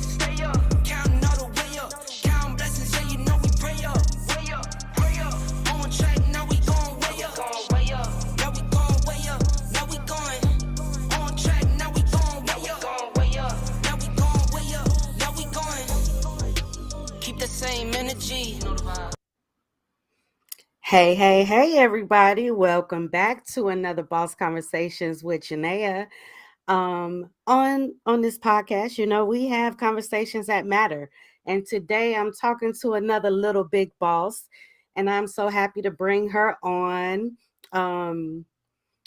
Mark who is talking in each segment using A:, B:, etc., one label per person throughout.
A: stay up, counting all the way up, counting blessings, yeah, you know we pray up, pray up, on track, now we going way up, now we going way up, now we going on track, now we going way up, now we going way up, now we going, keep the same energy.
B: Hey, everybody. Welcome back to another Boss Conversations with Janeah. On this podcast, we have conversations that matter. And today I'm talking to another little big boss, and I'm so happy to bring her on.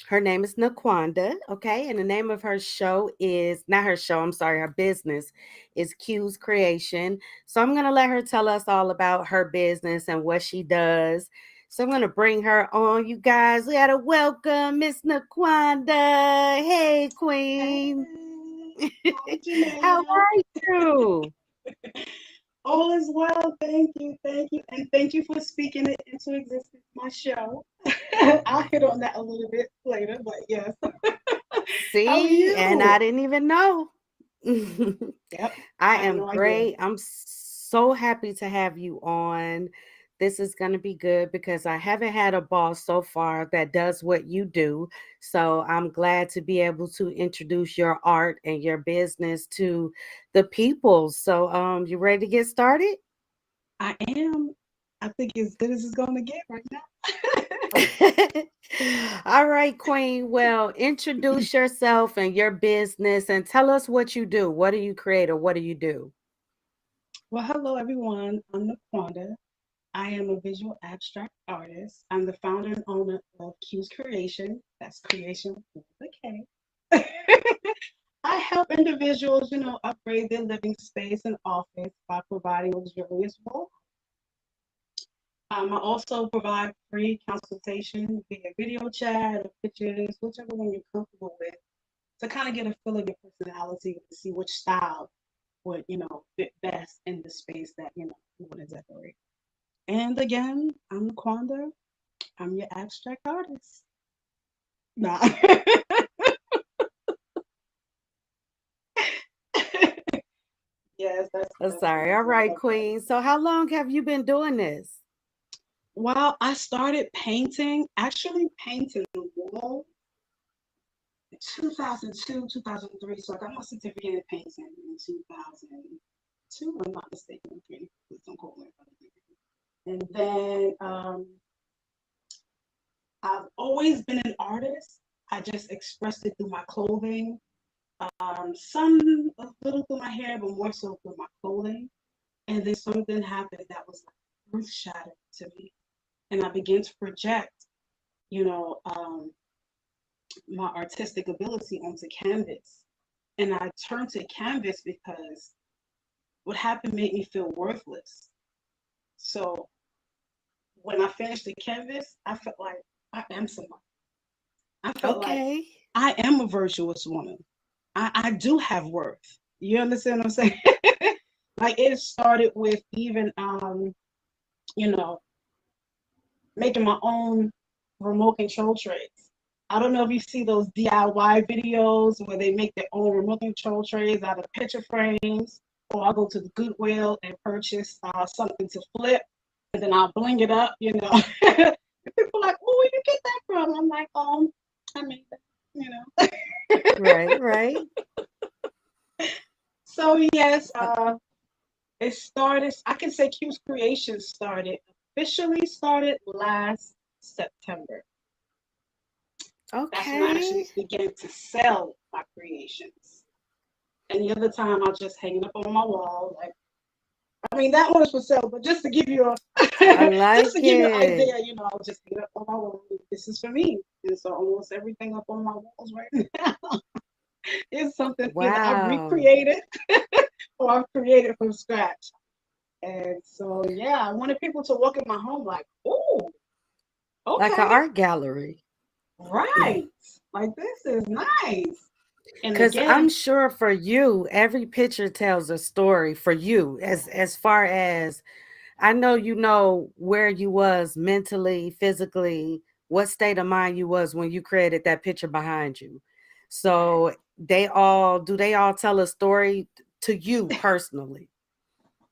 B: Her name is Naquawnda, okay? And the name of her show is not her show, I'm sorry, her business is Qs Kreation. So I'm gonna let her tell us all about her business and what she does. So I'm gonna bring her on. You guys, we gotta welcome Miss Naquawnda. Hey, Queen.
C: Hey,
B: How are you?
C: all is well. Thank you. And thank you for speaking it into existence, my show. I'll hit on that a little bit later, but yes. How are
B: See, and
C: you?
B: I didn't even know.
C: Yep,
B: I
C: I had
B: am
C: no idea.
B: great. I'm so happy to have you on. This is going to be good because I haven't had a boss so far that does what you do. So I'm glad to be able to introduce your art and your business to the people. So you ready to get started?
C: I am. I think as good as it's going to get right
B: All right, Queen. Well, introduce yourself and your business and tell us what you do. What do you create or what do you do?
C: Well, hello, everyone. I'm Naquawnda. I am a visual abstract artist. I'm the founder and owner of Qs Kreation. That's creation with a K. I help individuals, upgrade their living space and office by providing luxurious wall. I also provide free consultation via video chat or pictures, whichever one you're comfortable with, to kind of get a feel of your personality to see which style would, fit best in the space that, you want to decorate. And again, I'm Naquawnda. I'm your abstract artist. Nah. Yes,
B: Oh,
C: that's what
B: sorry.
C: I
B: All
C: do. I
B: right,
C: love that.
B: Queen. So, how long have you been doing this?
C: Well, I started painting, actually painting the wall in 2002, 2003. So I got my certificate in painting in 2002, if I'm not mistaken. Okay, please don't quote me if I'm mistaken. And then I've always been an artist. I just expressed it through my clothing, some a little through my hair, but more so through my clothing. And then something happened that was like earth shattering to me. And I began to project, you know, um, my artistic ability onto canvas. And I turned to canvas because what happened made me feel worthless. So when I finished the canvas, I felt like I am somebody. I felt like
B: Okay.
C: I am a virtuous woman. I do have worth. You understand what I'm saying? Like it started with even you know, making my own remote control trays. I don't know if you see those DIY videos where they make their own remote control trays out of picture frames, or I'll go to the Goodwill and purchase something to flip, and then I'll bling it up, and people are like, "Oh, where you get that from?" I'm like, I made that.
B: Right, right.
C: So yes,
B: Uh,
C: it started. I can say Q's Creation officially started last September. That's when I
B: okay.
C: actually began to sell my creations. And the other time I just hang it up on my wall. Like, I mean, that one is for sale, but just to give you
B: I
C: just
B: like
C: to give you an
B: it.
C: idea, I'll just hang it up on my wall. This is for me. And so almost everything up on my walls right now is something either I've
B: Wow.
C: recreated or I've created from scratch. And so yeah, I wanted people to walk in my home like, oh,
B: Like an
C: okay,
B: art gallery.
C: right. Like this is nice. And
B: Because I'm
C: again,
B: sure for you, every picture tells a story for you as far as I know you know where you was mentally, physically, what state of mind you was when you created that picture behind you.
C: right.
B: So they all tell a story to you personally?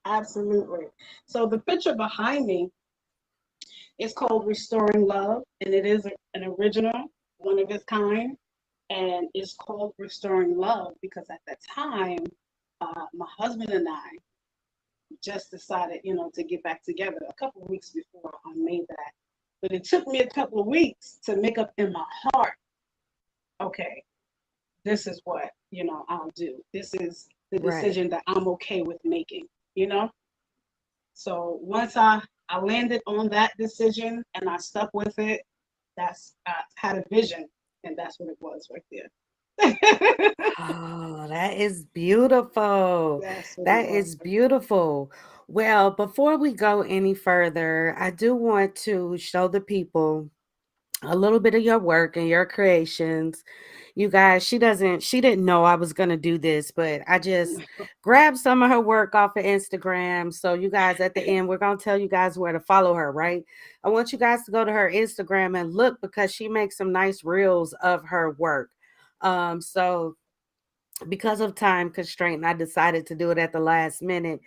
C: Absolutely. So the picture behind me is called Restoring Love, and it is an original, one of its kind, and it's called Restoring Love because at that time, my husband and I just decided, to get back together a couple of weeks before I made that. But it took me a couple of weeks to make up in my heart, okay, this is what, I'll do. This is the
B: Right.
C: decision that I'm okay with making, you know? So once I landed on that decision and I stuck with it, I had a vision, and that's what it was right there.
B: Oh, that is beautiful.
C: That's what it
B: That
C: was
B: is
C: right there.
B: beautiful. Well, before we go any further, I do want to show the people a little bit of your work and your creations. You guys, she didn't know I was going to do this, but I just grabbed some of her work off of Instagram. So you guys, at the end, we're going to tell you guys where to follow her, right? I want you guys to go to her Instagram and look because she makes some nice reels of her work. So because of time constraint, I decided to do it at the last minute.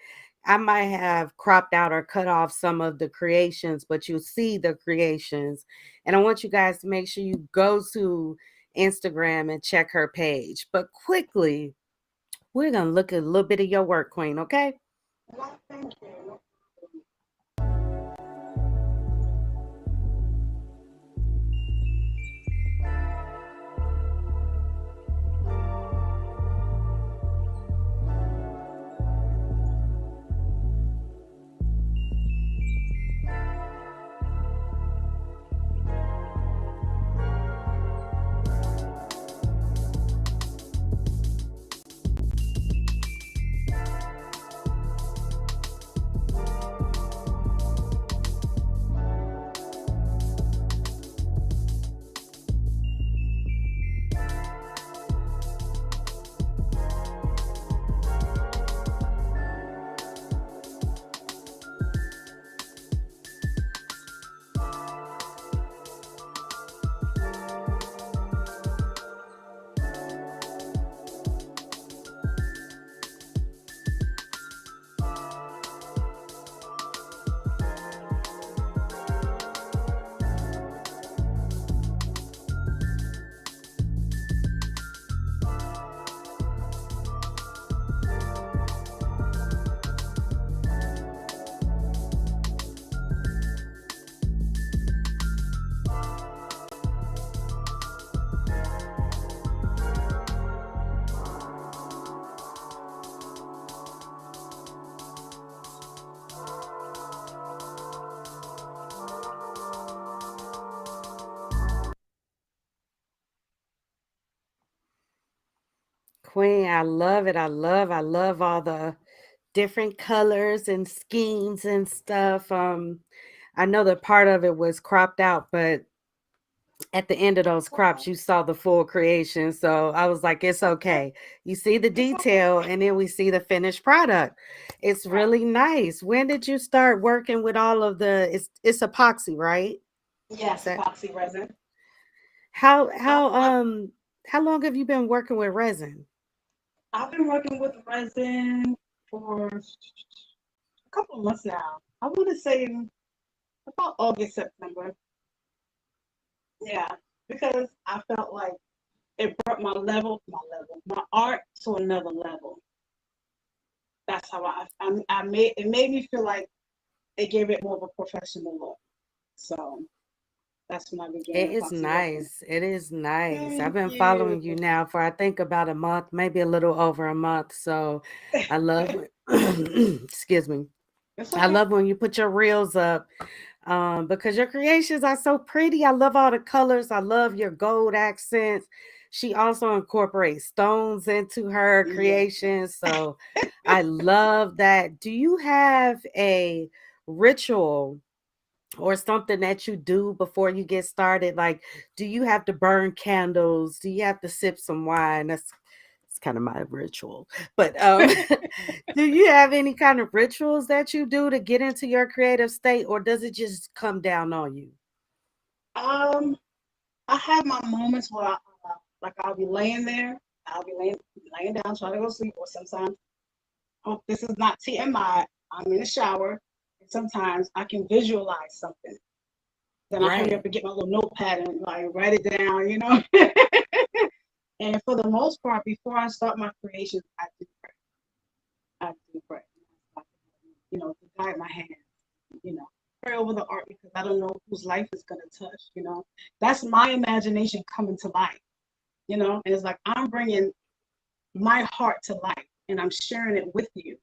B: I might have cropped out or cut off some of the creations, but you'll see the creations. And I want you guys to make sure you go to Instagram and check her page. But quickly, we're going to look at a little bit of your work, Queen, okay?
C: Well, thank you.
B: Queen, I love it. I love all the different colors and schemes and stuff. I know that part of it was cropped out, but at the end of those crops,
C: Wow.
B: you saw the full creation. So I was like, it's okay. You see the
C: It's
B: detail,
C: okay.
B: and then we see the finished product. It's
C: Right.
B: really nice. When did you start working with all of the? It's epoxy, right? Is
C: Yes,
B: that
C: epoxy resin.
B: how
C: I,
B: how
C: I,
B: um how long have you been working with resin?
C: I've been working with resin for a couple of months now. I want to say about August, September. Yeah, because I felt like it brought my art to another level. That's how I made it made me feel like it gave it more of a professional look. So that's when I began
B: It is
C: epoxy resin.
B: nice. It is nice. I've
C: Thank
B: been
C: you.
B: following you now for I think about a month, maybe a little over a month. So I love when excuse me.
C: It's
B: I
C: okay.
B: love when you put your reels up because your creations are so pretty. I love all the colors. I love your gold accents. She also incorporates stones into her
C: Yes.
B: creations. So I love that. Do you have a ritual or something that you do before you get started? Like, do you have to burn candles? Do you have to sip some wine? That's it's kind of my ritual. But do you have any kind of rituals that you do to get into your creative state, or does it just come down on you?
C: um, I have my moments where like I'll be laying there, I'll be laying down, trying to go to sleep, or sometimes oh, this is not TMI. I'm in the shower, and sometimes I can visualize something. Then I hurry up
B: Right.
C: and get my little notepad and like write it down, And for the most part, before I start my creations, I do pray. I do pray. To guide my hands, pray over the art because I don't know whose life is going to touch. That's my imagination coming to life. And it's like I'm bringing my heart to life and I'm sharing it with you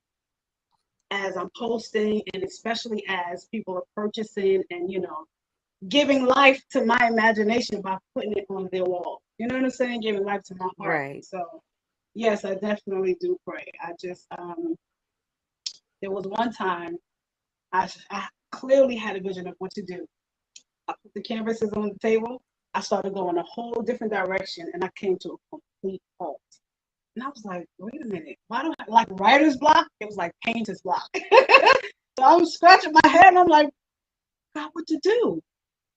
C: as I'm posting and especially as people are purchasing and, giving life to my imagination by putting it on their wall. You know what I'm saying? Giving life to my heart.
B: Right.
C: So, yes, I definitely do pray. I just, there was one time I clearly had a vision of what to do. I put the canvases on the table. I started going a whole different direction and I came to a complete halt. And I was like, wait a minute, why do I like writer's block? It was like painter's block. So I'm scratching my head and I'm like, God, what to do?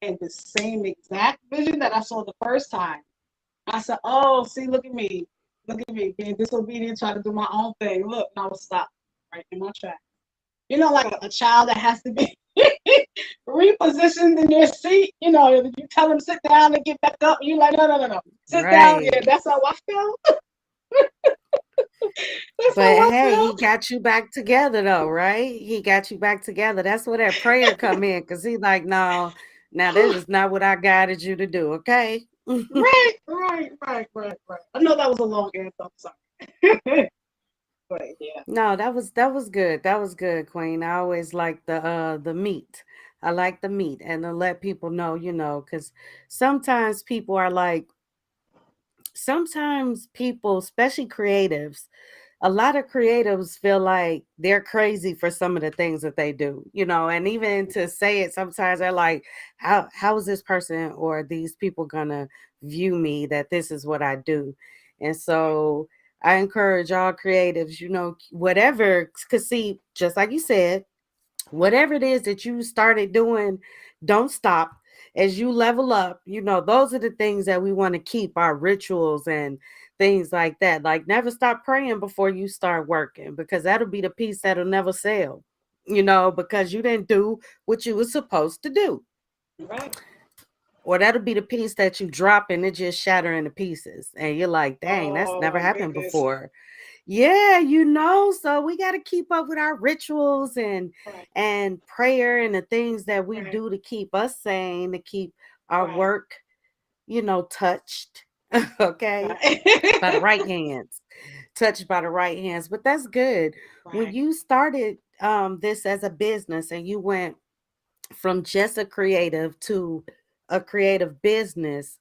C: And the same exact vision that I saw the first time, I said, oh, see, look at me. Look at me being disobedient, trying to do my own thing. Look, and I was stopped right in my track. Like a child that has to be repositioned in their seat. You tell them sit down and get back up. And you're like, no. Sit down. Yeah,
B: Right.
C: that's how I felt. That's
B: But
C: how I
B: hey, he
C: felt.
B: got you back together though, right? He got you back together. That's where that prayer come in because he's like, no, now that is not what I guided you to do, okay?
C: Right. I know that was a long answer. I'm sorry. But yeah.
B: No, that was good. That was good, Queen. I always like the meat. I like the meat and to let people know, because sometimes people are like, sometimes people, especially creatives, a lot of creatives feel like they're crazy for some of the things that they do, and even to say it, sometimes they're like, how is this person or these people gonna view me that this is what I do? And so I encourage all creatives, whatever, because see, just like you said, whatever it is that you started doing, don't stop. As you level up, those are the things that we want to keep, our rituals and things like that. Like never stop praying before you start working, because that'll be the piece that'll never sell, because you didn't do what you were supposed to do.
C: Right.
B: Or that'll be the piece that you drop and it just shatter into pieces. And you're like, dang, that's
C: Oh
B: never
C: my
B: happened
C: goodness.
B: before. Yeah, so we got to keep up with our rituals and
C: Right.
B: prayer and the things that we
C: Right.
B: do to keep us sane, to keep our
C: Right.
B: work, touched, okay, by the
C: Right.
B: right hands, touched by the right hands. But that's good. When
C: Right.
B: you started this as a business and you went from just a creative to a creative business,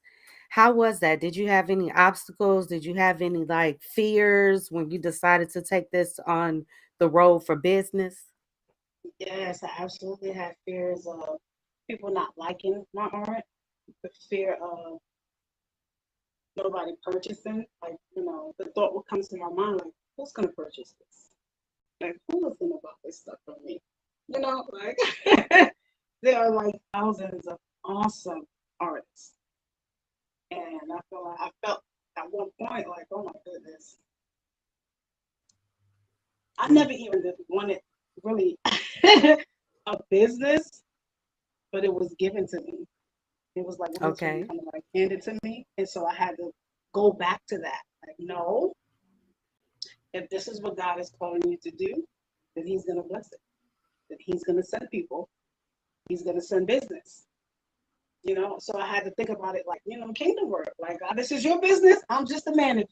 B: how was that? Did you have any obstacles? Did you have any like fears when you decided to take this on the road for business?
C: Yes, I absolutely have fears of people not liking my art, the fear of nobody purchasing. Like, the thought would come to my mind, like, who's gonna purchase this? Like, who is gonna buy this stuff from me? Like there are like thousands of awesome artists. And I felt at one point like, oh my goodness. I
B: Mm,
C: never even wanted really a business, but it was given to me. It was like literally
B: okay.
C: kind of like handed to me. And so I had to go back to that. Like, no, if this is what God is calling you to do, then He's going to bless it. That He's going to send people, He's going to send business. So I had to think about it like, kingdom work. Like, God, this is your business. I'm just a manager.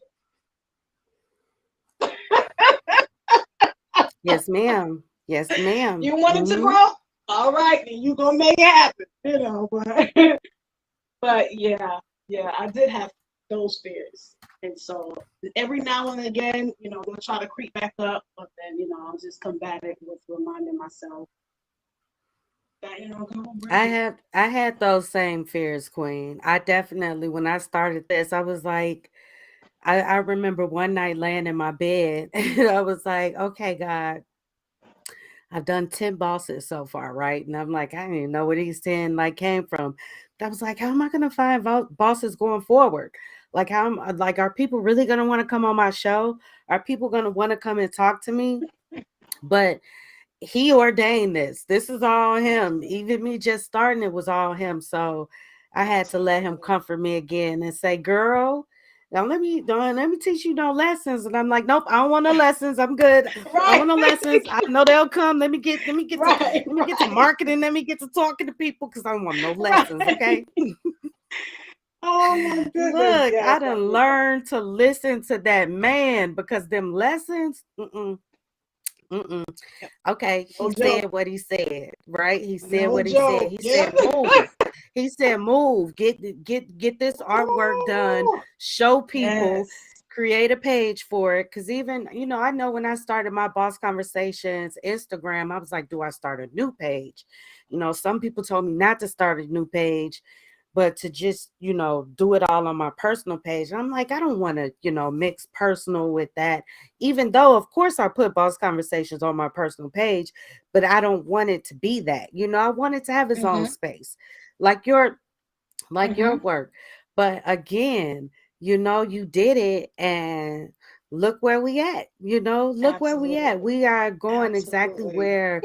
B: Yes, ma'am. Yes, ma'am.
C: You want it to
B: Hmm.
C: grow? All right, then you're going to make it happen. But yeah, I did have those fears. And so every now and again, they'll try to creep back up, but then, I'll just combat it with reminding myself that, God will bring people.
B: I had those same fears, Queen. I definitely, when I started this, I was like, I remember one night laying in my bed and I was like, okay, God, I've done 10 bosses so far, right? And I'm like, I didn't even know where these 10 like came from. But I was like, how am I gonna find bosses going forward? Like, are people really gonna want to come on my show? Are people gonna want to come and talk to me? But he ordained this. This is all him. Even me just starting it was all him. So I had to let him comfort me again and say, "Girl, don't let me teach you no lessons." And I'm like, "Nope, I don't want no lessons. I'm good. I
C: Right.
B: want no lessons. I know they'll come.
C: Right.
B: let me get to marketing. Let me get to talking to people because I don't want no lessons.
C: Right.
B: Okay."
C: Oh my goodness.
B: Look,
C: Yes,
B: I
C: I
B: done
C: get that.
B: learned to listen to that man because them lessons, mm-mm.
C: Yep.
B: Okay, he
C: No joke.
B: said what he said, right? He said
C: No
B: what he said.
C: joke.
B: He
C: Yep.
B: said move. He said move. Get this artwork done.
C: Oh,
B: Show people.
C: yes.
B: Create a page for it. Cause even, I know when I started my Boss Conversations Instagram, I was like, do I start a new page? Some people told me not to start a new page, but to just, do it all on my personal page. And I'm like, I don't want to, mix personal with that. Even though, of course, I put Boss Conversations on my personal page, but I don't want it to be that. I want it to have its own
C: Mm-hmm.
B: space, like your
C: Mm-hmm.
B: work. But again, you did it, and look where we at. Look where we at.
C: Absolutely.
B: We are going exactly
C: Absolutely.
B: where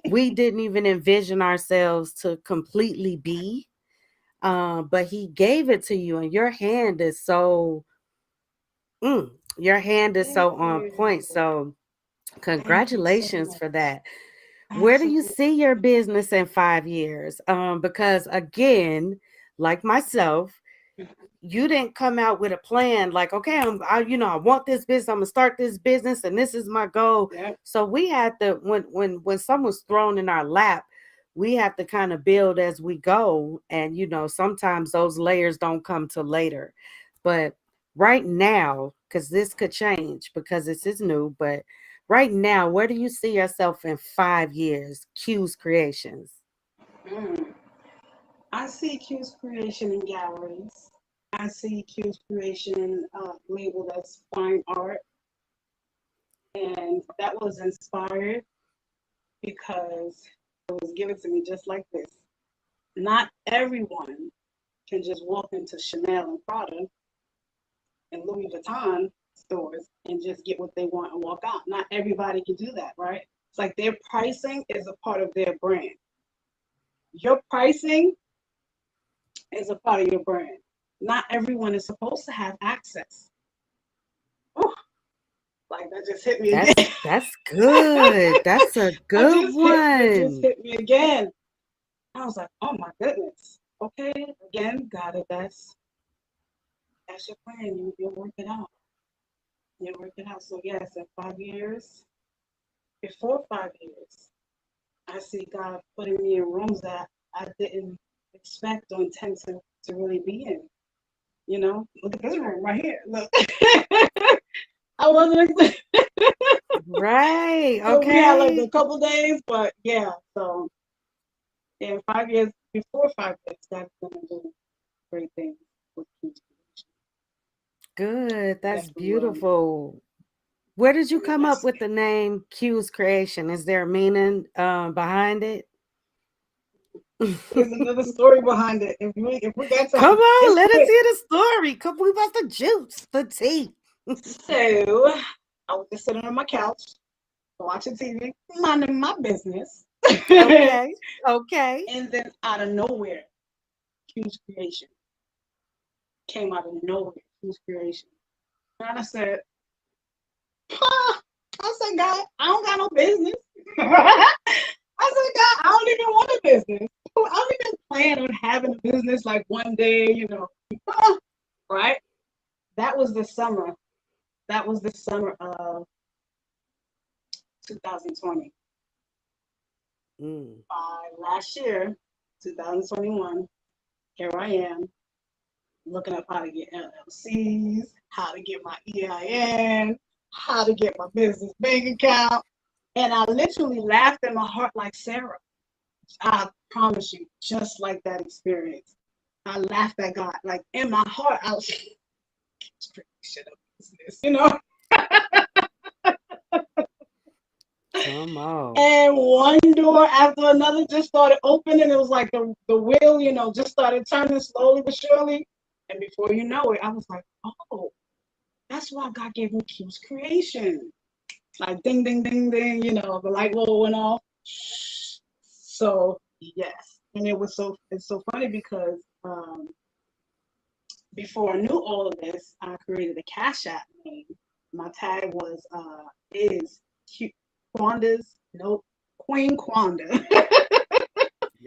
B: we didn't even envision ourselves to completely be. But he gave it to you, and your hand is
C: Thank
B: so on point.
C: you.
B: So
C: Thank you so
B: congratulations for
C: much.
B: that. Where do you
C: Absolutely.
B: see your business in 5 years? Because again, like myself, you didn't come out with a plan like, okay, I want this business, I'm gonna start this business, and this is my goal.
C: Yep.
B: So we had to, when someone's thrown in our lap, we have to kind of build as we go. And sometimes those layers don't come till later. But right now, because this could change because this is new, but right now, where do you see yourself in 5 years? Qs Creations.
C: Mm. I see Q's creation in galleries. I see Q's creation labeled as fine art. And that was inspired because it was given to me just like this. Not everyone can just walk into Chanel and Prada and Louis Vuitton stores and just get what they want and walk out. Not everybody can do that, right? It's like their pricing is a part of their brand. Your pricing is a part of your brand. Not everyone is supposed to have access. Oh, like that just hit me again.
B: That's good. That's a good
C: That just
B: one.
C: hit me again. I was like, oh my goodness. Okay, again, God, if that's your plan, you'll work it out. You'll work it out. So yes, in 5 years, before 5 years, I see God putting me in rooms that I didn't expect or intend to really be in. Look at this room right here. Look. I wasn't expecting.
B: Right.
C: So we had like
B: Okay.
C: a couple days, but yeah. So in 5 years, before 5 years, God's gonna do great things with King's Creation.
B: Good. That's
C: Definitely will.
B: beautiful. Where did you
C: And
B: come up
C: that's
B: with the name Q's Creation? Is there a meaning behind it?
C: there's another story behind it. If we got
B: Come
C: time,
B: on,
C: it's
B: let us
C: quick.
B: hear the story. Come, we about the juice, the tea.
C: So I was just sitting on my couch watching TV, minding my business.
B: Okay. Okay.
C: And then out of nowhere, Q's Creation came out of nowhere. Q's Creation. And I said, huh. I said, God, I don't got no business. I said, God, I don't even want a business. I don't even plan on having a business like one day. Right? That was the summer. That was the summer of 2020.
B: Mm.
C: Last year, 2021, here I am looking up how to get LLCs, how to get my EIN, how to get my business bank account. And I literally laughed in my heart like Sarah. I promise you, just like that experience. I laughed at God. Like in my heart, I was like, shit up business.
B: Come on.
C: And one door after another just started opening. It was like the wheel, just started turning slowly but surely. And before you know it, I was like, oh, that's why God gave me Q's Creation. like ding, ding, ding, ding, the light bulb went off. So yes, and it's so funny because before I knew all of this, I created a Cash App name. My tag was is Quanda's nope Queen Quanda.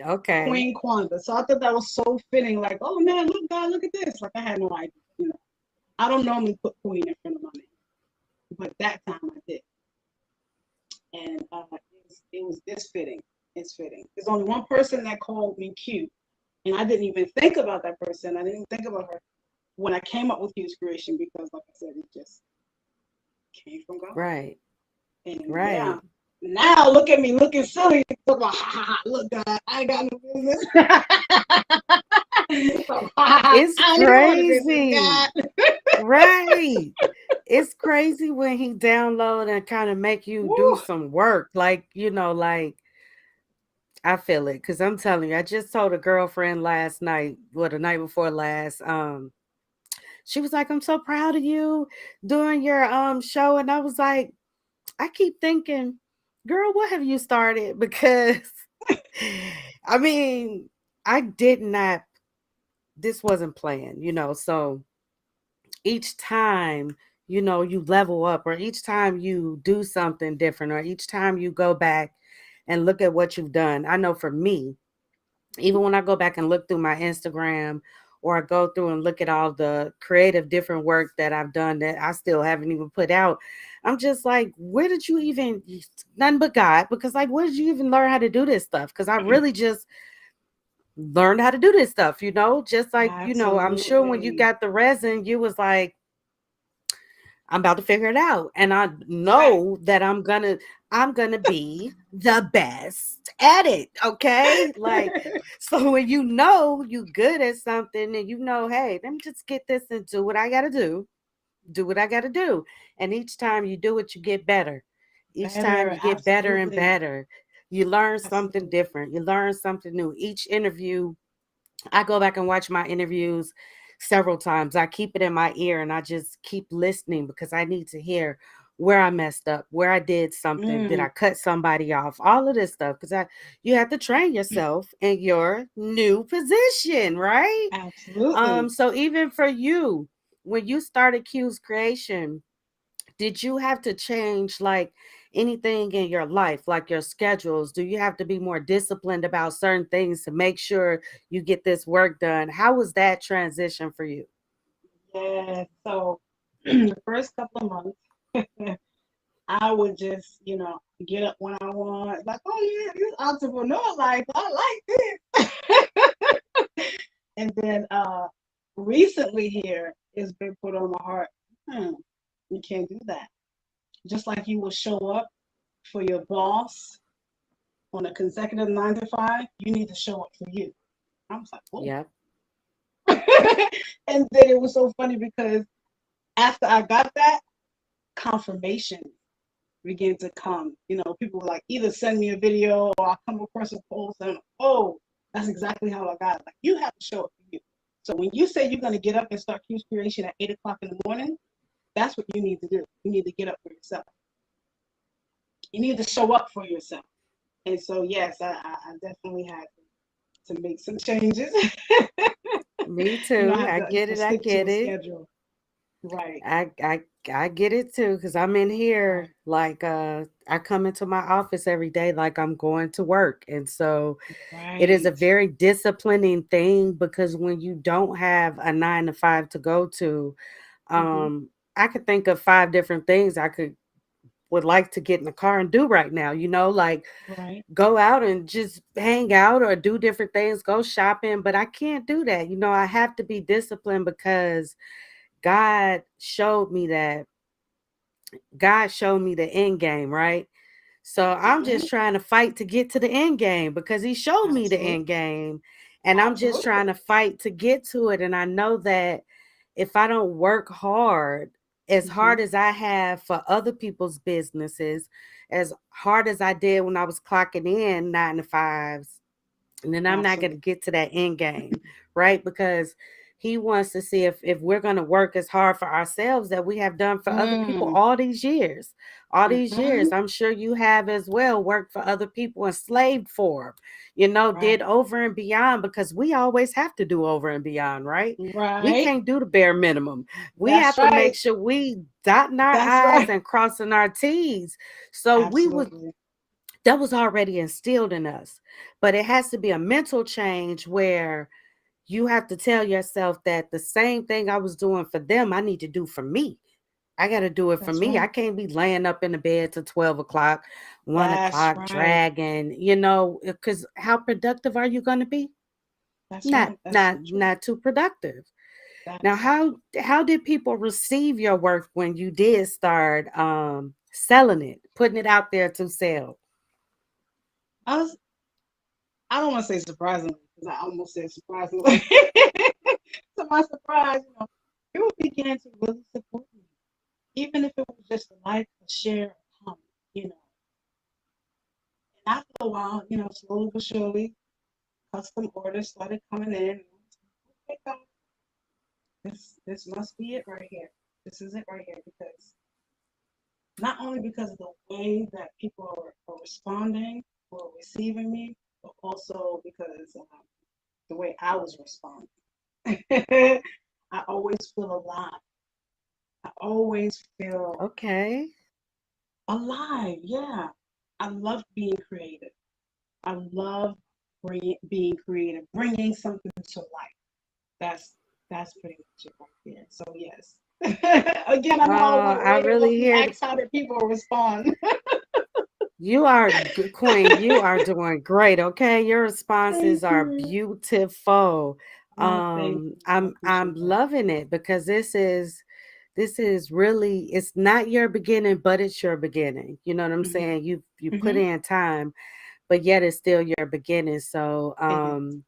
B: Okay.
C: Queen Quanda. So I thought that was so fitting. Like, oh man, look, God, look at this. Like I had no idea. I don't normally put Queen in front of my name, but that time I did, and it was this fitting. It's fitting. There's only one person that called me cute, and I didn't even think about that person. I didn't even think about her when I came up with Qs Kreation because, like I said, it just came from God.
B: Right.
C: And yeah,
B: Right.
C: now look at me looking silly. Look, ha, ha, ha, look, God, I ain't got no business. So, I
B: It's
C: don't even want a business,
B: crazy.
C: God.
B: Right. It's crazy when he download and kind of make you do
C: Woo.
B: some work. Like, like I feel it. Cause I'm telling you, I just told a girlfriend last night, well, the night before last, she was like, I'm so proud of you doing your show. And I was like, I keep thinking, girl, what have you started? Because I mean, I did not, this wasn't planned, so each time, you level up, or each time you do something different, or each time you go back and look at what you've done. I know for me, even when I go back and look through my Instagram, or I go through and look at all the creative different work that I've done that I still haven't even put out, I'm just like, where did you even, none but God, because like, where did you even learn how to do this stuff? Because I really just learned how to do this stuff, just like, I'm sure when you
C: Absolutely.
B: got the resin, you was like, I'm about to figure it out. And I
C: Right.
B: know that I'm gonna be the best at it. Okay. Like, so when you good at something, and hey, let me just get this and do what I gotta do what I gotta do. And each time you do it, you get better. Each time
C: Better.
B: you get better and
C: Absolutely.
B: better. You learn something
C: Absolutely.
B: different. You learn something new. Each interview, I go back and watch my interviews several times. I keep it in my ear and I just keep listening because I need to hear where I messed up, where I did something, did
C: Mm,
B: I cut somebody off, all of this stuff. Because you have to train yourself in your new position, right?
C: absolutely.
B: So even for you, when you started Q's Kreation, did you have to change like anything in your life, like your schedules? Do you have to be more disciplined about certain things to make sure you get this work done? How was that transition for you?
C: Yeah. So the first couple of months, I would just, get up when I want. Like, oh yeah, this entrepreneur life, I like this. And then recently here, it's been put on my heart. You can't do that. Just like you will show up for your boss on a consecutive 9 to 5, you need to show up for you. I was like, whoa.
B: Yep.
C: And then it was so funny because after I got that, confirmation began to come. People were like either send me a video or I come across a post and oh, that's exactly how I got it. Like you have to show up for you. So when you say you're gonna get up and start Qs Kreation at 8 o'clock in the morning, that's what you need to do. You need to get up for yourself. You need to show up for yourself. And so yes, I definitely had to make some changes.
B: Me
C: I
B: too.
C: have
B: I
C: to,
B: get it. I
C: stick to
B: get
C: a
B: it.
C: schedule. Right.
B: I get it too, because I'm in
C: Right.
B: here like I come into my office every day like I'm going to work. And so it is a
C: Right.
B: very disciplining thing, because when you don't have a 9 to 5 to go to,
C: Mm-hmm.
B: I could think of 5 different things I would like to get in the car and do right now, like
C: Right.
B: go out and just hang out or do different things, go shopping, but I can't do that. I have to be disciplined because God showed me that God showed me the end game, right? So I'm
C: Mm-hmm.
B: just trying to fight to get to the end game because he showed me the
C: Absolutely.
B: end game, and I'm just
C: Absolutely.
B: trying to fight to get to it. And I know that if I don't work
C: Mm-hmm.
B: hard as I have for other people's businesses, as hard as I did when I was clocking in 9 to 5s, and then I'm not going to
C: Absolutely.
B: get to that end game, right? Because He wants to see if we're going to work as hard for ourselves that we have done for other people
C: Mm.
B: all these years. All these
C: Mm-hmm.
B: years, I'm sure you have as well worked for other people and slaved for 'em, did
C: Right.
B: over and beyond, because we always have to do over and beyond, right? We
C: Right.
B: can't do the bare minimum. We
C: That's
B: have to make
C: right.
B: sure we dotting our
C: That's
B: I's
C: right.
B: and crossing our T's. So we would
C: Absolutely.
B: that was already instilled in us. But it has to be a mental change where you have to tell yourself that the same thing I was doing for them, I need to do for me. I got to do it for
C: That's
B: me. I
C: right.
B: can't be laying up in the bed till 12 o'clock, 1
C: That's
B: o'clock,
C: right.
B: dragging, because how productive are you going to be?
C: That's
B: Not,
C: right. That's so
B: not,
C: true.
B: not too productive.
C: That
B: Now,
C: is so true.
B: how did people receive your work when you did start selling it, putting it out there to sell?
C: I was, I don't want to say surprisingly, because I almost said surprisingly. To my surprise, people began to really support me. Even if it was just a like, a share, a comment, you know. And after a while, slowly but surely, custom orders started coming in. Okay, God, this must be it right here. This is it right here, because not only because of the way that people are responding or receiving me, but also because the way I was responding. I always feel alive. I always feel
B: Okay.
C: alive. Yeah. I love being creative. I love being creative, bringing something to life. That's pretty much it right there. So yes. Again, I know I
B: Oh,
C: went
B: I
C: way over.
B: really
C: You
B: hear
C: asked how did people respond.
B: you are queen. You are doing great. Okay, your
C: Thank
B: responses are
C: you.
B: beautiful.
C: No, thank you. I
B: I'm
C: appreciate that.
B: loving it because this is really, it's not your beginning, but it's your beginning. You know what I'm
C: Hmm.
B: saying? You put
C: Hmm.
B: in time, but yet it's still your beginning. So
C: It is.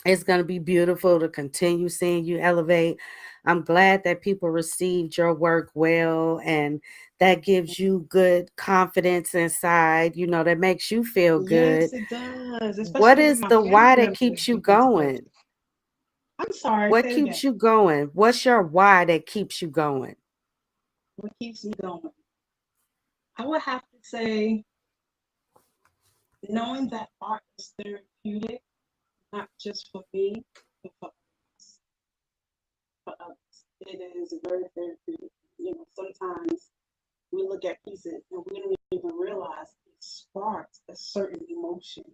B: it's going to be beautiful to continue seeing you elevate. I'm glad that people received your work well, and that gives you good confidence inside, that makes you feel good.
C: Yes, it does.
B: What
C: Especially when
B: is
C: my
B: the why
C: family
B: that
C: members
B: keeps you
C: begin to post.
B: going?
C: I'm sorry,
B: What
C: say it again.
B: keeps you going? What's your why that keeps you going?
C: What keeps me going? I would have to say knowing that art is therapeutic, not just for me, but for others. For others. It is very therapeutic. Sometimes we look at pieces and we don't even realize it sparks a certain emotion.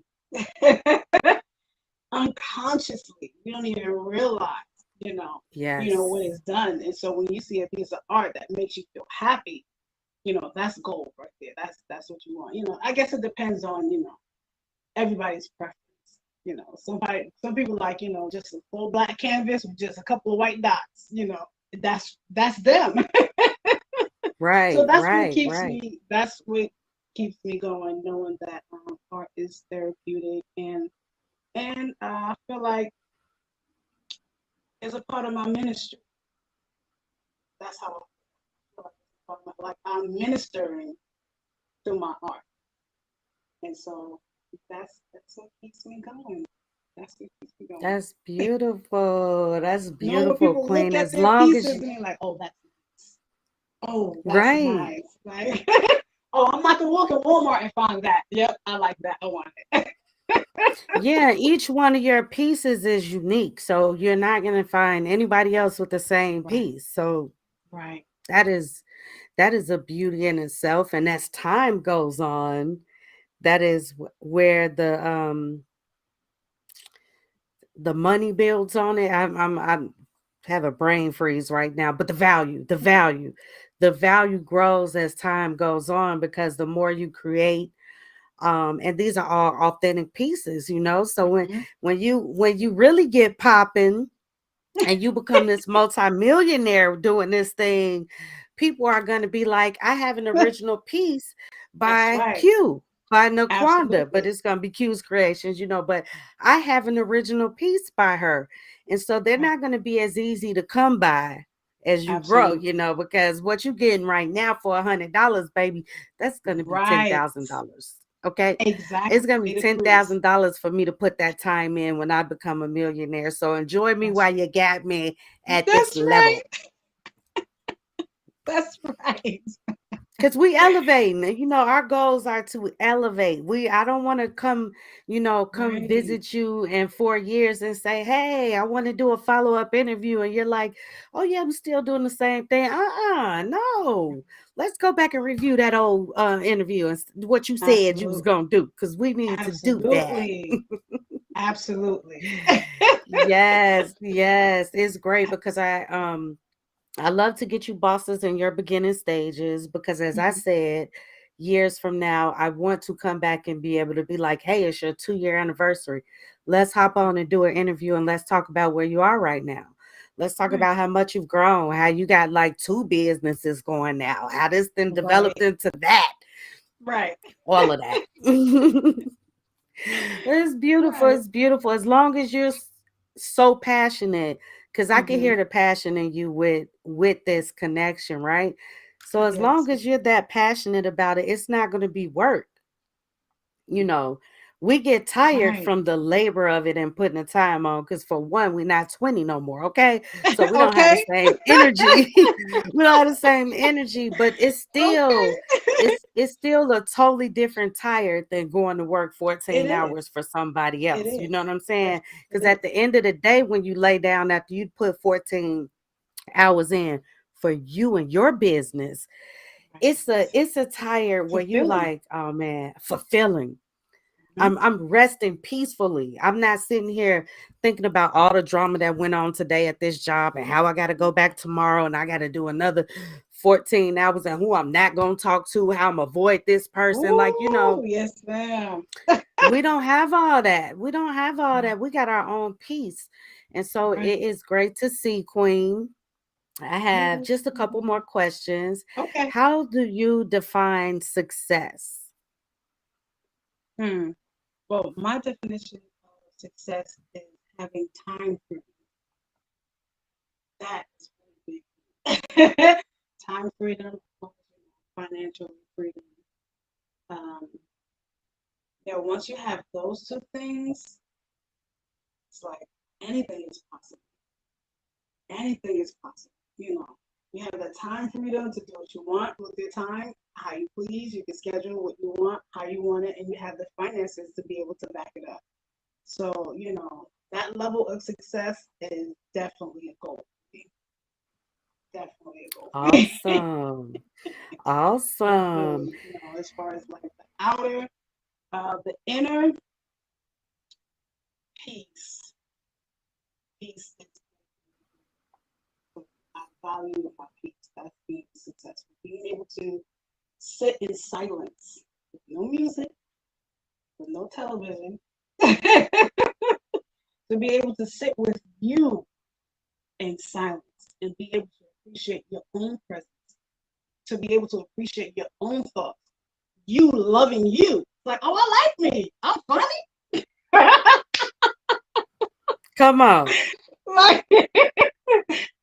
C: Unconsciously. We don't even realize, when
B: Yes.
C: it's done. And so when you see a piece of art that makes you feel happy, that's gold right there. That's what you want. I guess it depends on, everybody's preference. Some people like, just a full black canvas with just a couple of white dots, that's them. So
B: Right, right, right.
C: that's what keeps me going, knowing that art is therapeutic, and I feel like it's a part of my ministry. That's how I feel like it's a part of like I'm ministering through my art. And so that's what keeps me going. That's what keeps me going.
B: That's beautiful. That's
C: Knowing when
B: beautiful,
C: people look
B: Queen.
C: at
B: As
C: their
B: long as
C: pieces
B: you,
C: and they're like, oh, that's nice. Oh, that's
B: right.
C: nice. Like, oh, I'm not gonna walk in Walmart and find that. Yep, I like that. I want it.
B: Yeah, each one of your pieces is unique. So you're not going to find anybody else with the same
C: Right,
B: piece. So
C: right.
B: that is that is a beauty in itself. And as time goes on, that is where the money builds on it. I have a brain freeze right now, but the value grows as time goes on, because the more you create, and these are all authentic pieces, so
C: Mm-hmm.
B: when you really get popping and you become this multimillionaire doing this thing, people are going to be like, I have an original piece
C: That's
B: by
C: right.
B: Q, by Naquawnda, but
C: Absolutely.
B: it's going to be Q's Kreations, but I have an original piece by her. And so they're
C: Right.
B: not going to be as easy to come by as you grow,
C: Absolutely.
B: because what you're getting right now for $100, baby, that's going to be
C: Right.
B: $10,000. Okay.
C: Exactly.
B: It's gonna be
C: Pay the crews.
B: $10,000 for me to put that time in when I become a millionaire. So enjoy me
C: That's
B: while you got me at this
C: that's right.
B: level.
C: That's right.
B: Because we elevating, and our goals are to elevate. I don't want to come
C: Right.
B: visit you in 4 years and say, hey, I want to do a follow-up interview. And you're like, oh yeah, I'm still doing the same thing. No. Let's go back and review that old interview and what you said you was
C: Absolutely.
B: gonna do, because we need to do that.
C: Absolutely. Absolutely.
B: Yes, it's great because I love to get you bosses in your beginning stages, because as I
C: Mhm.
B: said, years from now, I want to come back and be able to be like, hey, it's your 2-year anniversary. Let's hop on and do an interview and let's talk about where you are right now. Let's talk
C: Right.
B: about how much you've grown, how you got like 2 businesses going now, how this then developed
C: Right.
B: into that,
C: Right.
B: all of that. It's beautiful.
C: Right.
B: It's beautiful. As long as you're so passionate, because I can
C: Hmm.
B: hear the passion in you with this connection, right? So as long
C: Yes.
B: as you're that passionate about it, it's not going to be work. you know, we get tired
C: Right.
B: from the labor of it and putting the time on, because for one, we're not 20 no more, okay? So we don't have the
C: Okay.
B: same energy. We don't have the same energy, but
C: Okay.
B: it's still a totally different tired than going to work
C: It
B: 14
C: is.
B: hours for somebody
C: It
B: else. You know
C: is.
B: what I'm
C: Yes,
B: saying?
C: it
B: Because at
C: is.
B: the end of the day, when you lay down after you put 14 hours in for you and your business,
C: Right.
B: it's a tired where you
C: Fulfilling.
B: like, oh man, fulfilling.
C: Mhm.
B: I'm resting peacefully. I'm not sitting here thinking about all the drama that went on today at this job and how I got to go back tomorrow and I got to do another 14 hours and who I'm not going to talk to, how I'm avoid this person. Like,
C: Ooh, yes, ma'am.
B: we don't have all that. We don't have all
C: Right.
B: that. We got our own peace. And so it
C: Right.
B: is great to see, Queen. I have
C: Yes.
B: just a couple more questions.
C: Okay.
B: How do you define success?
C: Hmm. Well, my definition of success is having time freedom. That is really big. Time freedom, financial freedom. Um, once you have those two things, it's like anything is possible. Anything is possible. You have the time freedom to do what you want with your time, how you please. You can schedule what you want, how you want it, and you have the finances to be able to back it up. So, that level of success is definitely a goal for me. Definitely a goal for me.
B: Awesome. Awesome.
C: Definitely, as far as like the outer, the inner peace. Peace is I value my peace. That's being successful. Being able to sit in silence with no music, with no television, to be able to sit with you in silence and be able to appreciate your own presence, to be able to appreciate your own thoughts, you loving you. Like, oh, I like me. I'm funny.
B: Come on.
C: Like,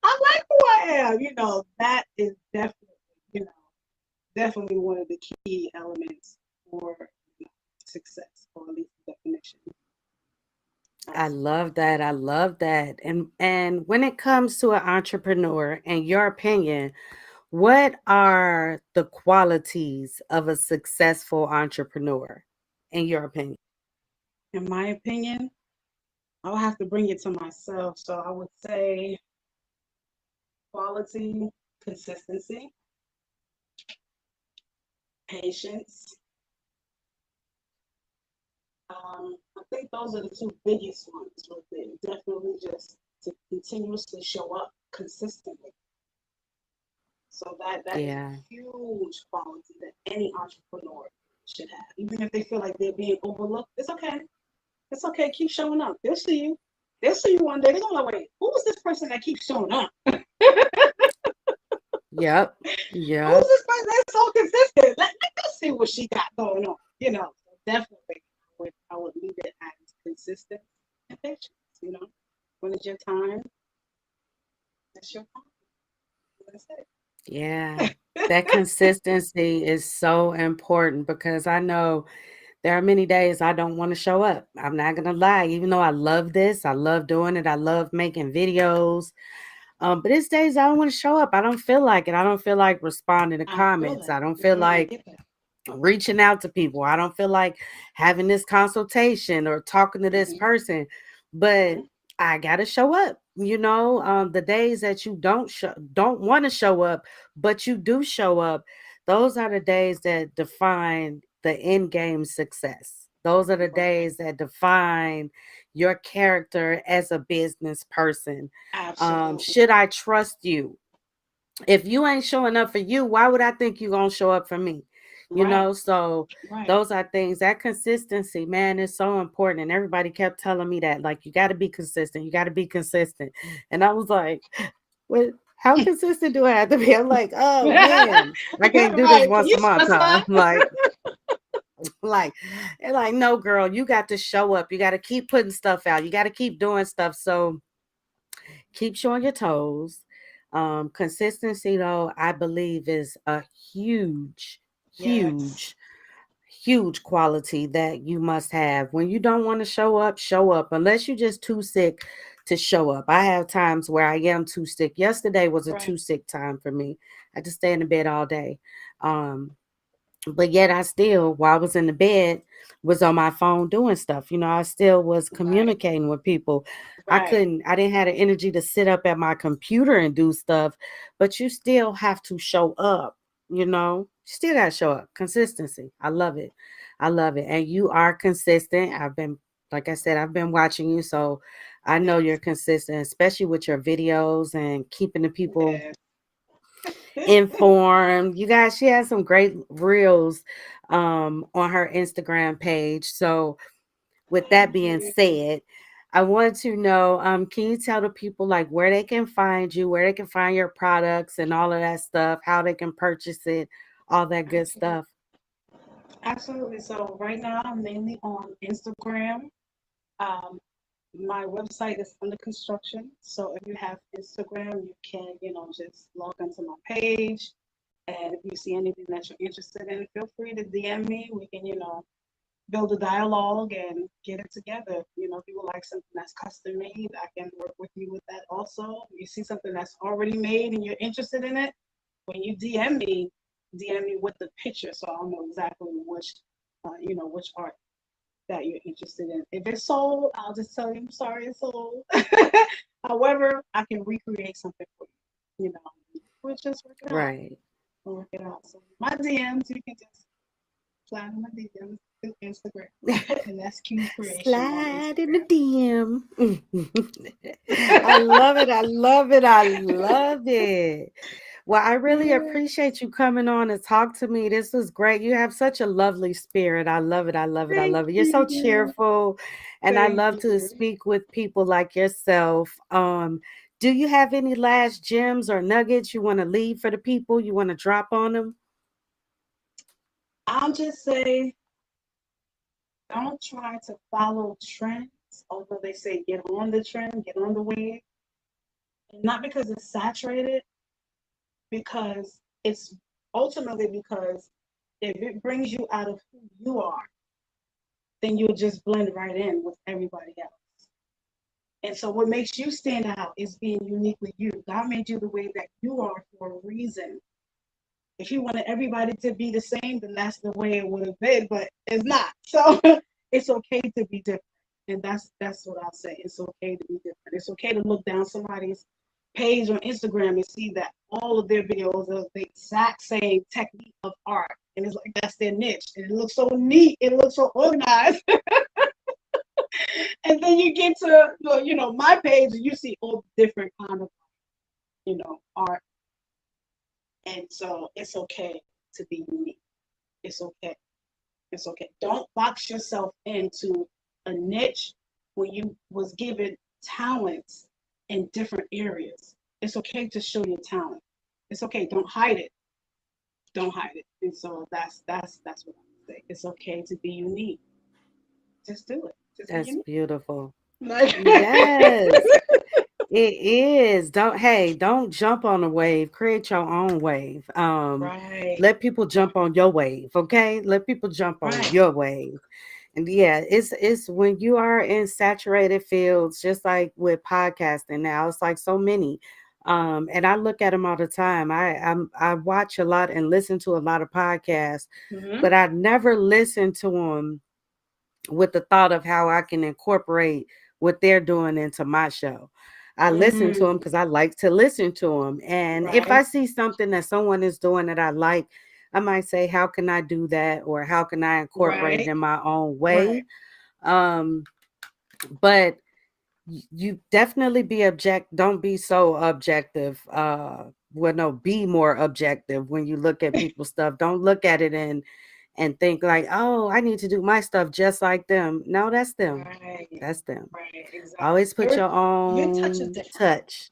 C: I like who I am. That is you know, definitely one of the key elements for success, or at least definition.
B: I
C: Absolutely.
B: love that. I love that. And when it comes to an entrepreneur, in your opinion, what are the qualities of a successful entrepreneur, in your opinion?
C: In my opinion, I'll have to bring it to myself. So I would say quality, consistency, patience. I think those are the two biggest ones right there. Definitely just to continuously show up consistently. So that is a
B: Yeah.
C: huge quality that any entrepreneur should have. Even if they feel like they're being overlooked, it's okay. It's okay. Keep showing up. They'll see you. They'll see you one day. They're gonna like, wait, who is this person that keeps showing up?
B: Yep.
C: Who's
B: Yep.
C: this person that's so consistent? Let's see what she got going on. So definitely, I would leave it as consistent and patience. When it's your time, it's your time. That's
B: Yeah. That
C: it.
B: consistency is so important, because I know There are many days I don't want to show up. I'm not gonna lie. Even though I love this, I love doing it. I love making videos. But it's days I don't want to show up. I don't feel like it. I don't feel like responding to
C: I feel
B: comments.
C: that.
B: I don't feel
C: I
B: like
C: get that.
B: reaching out to people. I don't feel like having this consultation or talking to this
C: Hmm.
B: person. But
C: Hmm.
B: I gotta show up. The days that you don't want to show up, but you do show up, those are the days that define the end game success. Those are the
C: Right.
B: days that define your character as a business person.
C: Absolutely.
B: Should I trust you? If you ain't showing up for you, why would I think you're gonna show up for me?
C: Right.
B: So
C: Right.
B: those are things, that consistency, man, is so important. And everybody kept telling me that, like, you got to be consistent, you got to be consistent. And I was like, what? How consistent do I have to be? I'm like, oh man, I can't do this
C: Right. Can
B: once
C: you
B: a month, huh?
C: specify?
B: Like, and like, no, girl, you got to show up. You got to keep putting stuff out. You got to keep doing stuff. So keep showing your toes. Consistency, though, I believe is a huge,
C: Yes.
B: huge, huge quality that you must have. When you don't want to show up, unless you're just too sick to show up. I have times where I am too sick. Yesterday was a
C: Right.
B: too sick time for me. I just stay in the bed all day. Um, but yet I still, while I was in the bed, was on my phone doing stuff. I still was
C: Right.
B: communicating with people.
C: Right.
B: I didn't have the energy to sit up at my computer and do stuff, but you still have to show up, still got to show up. Consistency. I love it. I love it. And you are consistent. Like I said, I've been watching you. So I know you're
C: Yes.
B: consistent, especially with your videos and keeping the people
C: Yes.
B: informed. You guys, she has some great reels on her Instagram page. So with that
C: Thank
B: being
C: you.
B: said, I want to know, can you tell the people like where they can find you, where they can find your products and all of that stuff, how they can purchase it, all that good
C: Absolutely.
B: stuff?
C: Absolutely. So right now I'm mainly on Instagram. Um, my website is under construction. So if you have Instagram, you can, just log onto my page. And if you see anything that you're interested in, feel free to DM me. We can, build a dialogue and get it together. If you would like something that's custom made, I can work with you with that also. If you see something that's already made and you're interested in it, when you DM me with the picture so I'll know exactly which art that you're interested in. If it's sold, I'll just tell you, I'm sorry, it's sold. However, I can recreate something for you. We'll just work it out.
B: Right.
C: We'll work it out. So my DMs, you can just slide in my DMs through Instagram, and that's Qs Kreation on
B: Slide in the
C: Instagram.
B: DM. I love it. I love it. I love it. Well, I really appreciate you coming on and talk to me. This was great. You have such a lovely spirit. I love it. I love it. I
C: Thank
B: love it. You're so
C: you.
B: cheerful, and I
C: Thank
B: love to
C: you.
B: speak with people like yourself. Do you have any last gems or nuggets you want to leave for the people? You want to drop on them?
C: I'll just say, don't try to follow trends, although they say get on the trend, get on the wave. And not because it's saturated, because it's ultimately because if it brings you out of who you are, then you'll just blend right in with everybody else. And so what makes you stand out is being uniquely you. God made you the way that you are for a reason. If he wanted everybody to be the same, then that's the way it would have been, but it's not. So it's okay to be different. And that's what I'll say. It's okay to be different. It's okay to look down somebody's page on Instagram and see that all of their videos are the exact same technique of art. And it's like that's their niche. And it looks so neat. It looks so organized. And then you get to my page and you see all different kind of art. And so it's okay to be unique. It's okay. It's okay. Don't box yourself into a niche when you was given talents in different areas. It's okay to show your talent. It's okay. Don't hide it. Don't hide it. And so that's what I would say. It's okay to be unique. Just do it. Just be
B: That's
C: unique.
B: beautiful.
C: Like
B: Yes. It is. Don't jump on a wave. Create your own wave.
C: Right.
B: Let people jump on your wave. Okay. Let people jump on
C: Right.
B: your wave. And yeah, it's when you are in saturated fields, just like with podcasting now, it's like so many. And I look at them all the time. I watch a lot and listen to a lot of podcasts,
C: Mm-hmm.
B: but I never listen to them with the thought of how I can incorporate what they're doing into my show. I listen to them
C: Mm-hmm.
B: because I like to listen to them. And if I
C: Right.
B: see something that someone is doing that I like, I might say, how can I do that? Or how can I incorporate it
C: Right.
B: in my own
C: Right.
B: way? Um, but you definitely don't be so objective. Well, no, be more objective when you look at people's stuff. Don't look at it and think like, oh, I need to do my stuff just like them. No, that's them.
C: Right.
B: That's them.
C: Right. Exactly.
B: Always put your
C: Your touch is
B: own
C: different.
B: touch.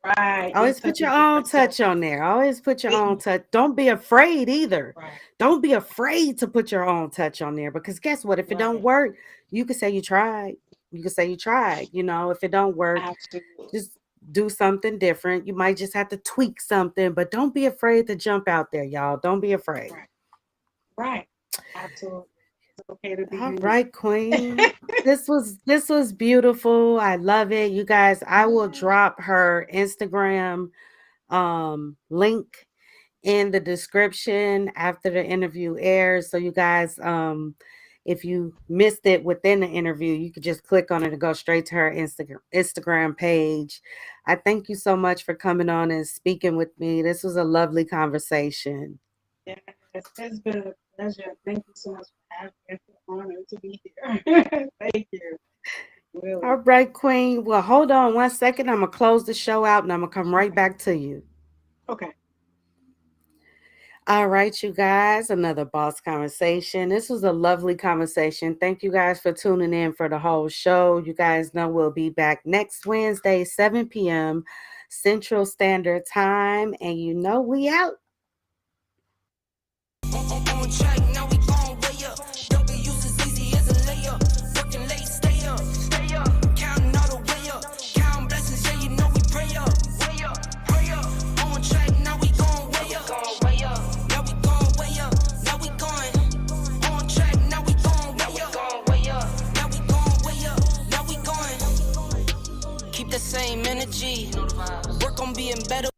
C: Right. Your
B: Always
C: touch
B: put your
C: is
B: own
C: different. So
B: touch on there. Always put your
C: it,
B: own touch. Don't be afraid either.
C: right.
B: Don't be afraid to put your own touch on there because guess what? If it don't
C: Right.
B: work, you can say you tried. You can say you tried. You know, if it don't work,
C: Absolutely.
B: just do something different. You might just have to tweak something, but don't be afraid to jump out there, y'all. Don't be afraid.
C: Right. Right. Absolutely. It's okay to be
B: All
C: unique.
B: right, Queen. This was beautiful. I love it. You guys, I will
C: Yeah.
B: drop her Instagram link in the description after the interview airs. So you guys, if you missed it within the interview, you could just click on it and go straight to her Instagram page. I thank you so much for coming on and speaking with me. This was a lovely conversation.
C: Yes. It's been a pleasure. Thank you so much for having me. It's an honor to be here. Thank you.
B: All
C: Really.
B: right, Queen. Well, hold on one second. I'm going to close the show out and I'm going to come right
C: Okay.
B: back to you.
C: Okay.
B: All right, you guys, another boss conversation. This was a lovely conversation. Thank you guys for tuning in for the whole show. You guys know we'll be back next Wednesday, 7 p.m. Central Standard Time. And you know we out.
A: On track, now we gon' way up. W's as easy as a layup. Working late, stay up, stay up. Counting all the way up. Counting blessings, yeah, you know we pray up, way up, pray up. On track, now we gon' way up, way up. Now we gon' way up, now we going. On track, now we gon' way up, way up. Now we gon' way up, now we going. Keep the same energy. Work on being better.